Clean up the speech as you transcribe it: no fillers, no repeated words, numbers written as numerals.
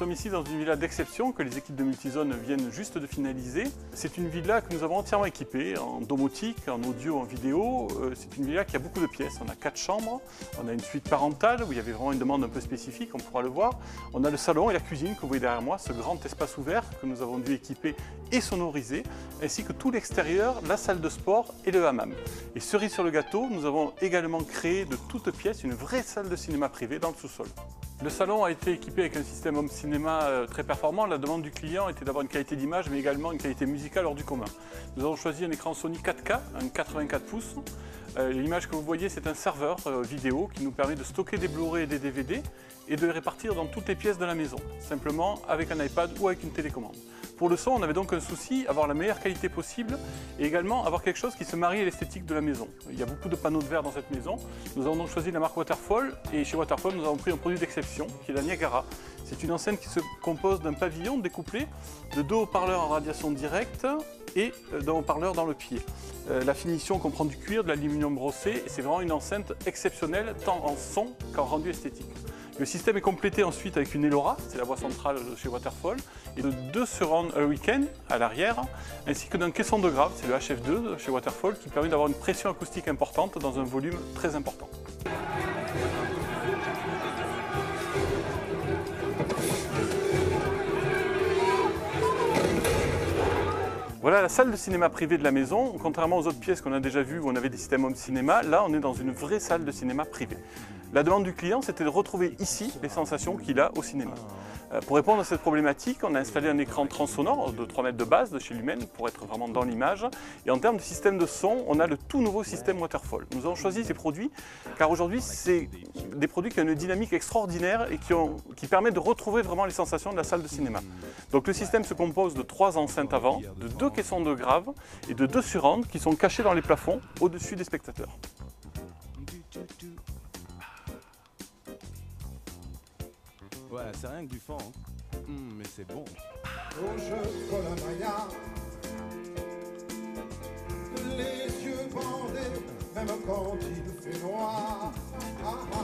sommes ici dans une villa d'exception que les équipes de Multizone viennent juste de finaliser. C'est une villa que nous avons entièrement équipée en domotique, en audio, en vidéo. C'est une villa qui a beaucoup de pièces. On a 4 chambres, on a une suite parentale où il y avait vraiment une demande un peu spécifique, on pourra le voir. On a le salon et la cuisine que vous voyez derrière moi, ce grand espace ouvert que nous avons dû équiper et sonoriser, ainsi que tout l'extérieur, la salle de sport et le hammam. Et cerise sur le gâteau, nous avons également créé de toutes pièces une vraie salle de cinéma privée dans le sous-sol. Le salon a été équipé avec un système home cinéma très performant. La demande du client était d'avoir une qualité d'image mais également une qualité musicale hors du commun. Nous avons choisi un écran Sony 4K, un 84 pouces. L'image que vous voyez, c'est un serveur vidéo qui nous permet de stocker des Blu-ray et des DVD et de les répartir dans toutes les pièces de la maison, simplement avec un iPad ou avec une télécommande. Pour le son, on avait donc un souci, avoir la meilleure qualité possible et également avoir quelque chose qui se marie à l'esthétique de la maison. Il y a beaucoup de panneaux de verre dans cette maison. Nous avons donc choisi la marque Waterfall et chez Waterfall, nous avons pris un produit d'exception qui est la Niagara. C'est une enceinte qui se compose d'un pavillon découplé, de 2 haut-parleurs en radiation directe et d'un haut-parleur dans le pied. La finition comprend du cuir, de l'aluminium brossé et c'est vraiment une enceinte exceptionnelle tant en son qu'en rendu esthétique. Le système est complété ensuite avec une Elora, c'est la voix centrale de chez Waterfall, et de 2 surround Hurricane à l'arrière, ainsi que d'un caisson de grave, c'est le HF2 de chez Waterfall, qui permet d'avoir une pression acoustique importante dans un volume très important. Voilà la salle de cinéma privée de la maison. Contrairement aux autres pièces qu'on a déjà vues où on avait des systèmes home cinéma, là on est dans une vraie salle de cinéma privée. La demande du client, c'était de retrouver ici les sensations qu'il a au cinéma. Pour répondre à cette problématique, on a installé un écran transsonore de 3 mètres de base de chez Lumen pour être vraiment dans l'image. Et en termes de système de son, on a le tout nouveau système Waterfall. Nous avons choisi ces produits car aujourd'hui, c'est des produits qui ont une dynamique extraordinaire et qui permettent de retrouver vraiment les sensations de la salle de cinéma. Donc le système se compose de 3 enceintes avant, de 2 caissons de grave et de 2 surrounds qui sont cachés dans les plafonds au-dessus des spectateurs. Ouais, c'est rien que du fond, hein. Mais c'est bon. Au jeu Colomaya, les yeux bandés, même quand il fait noir. Ah, ah.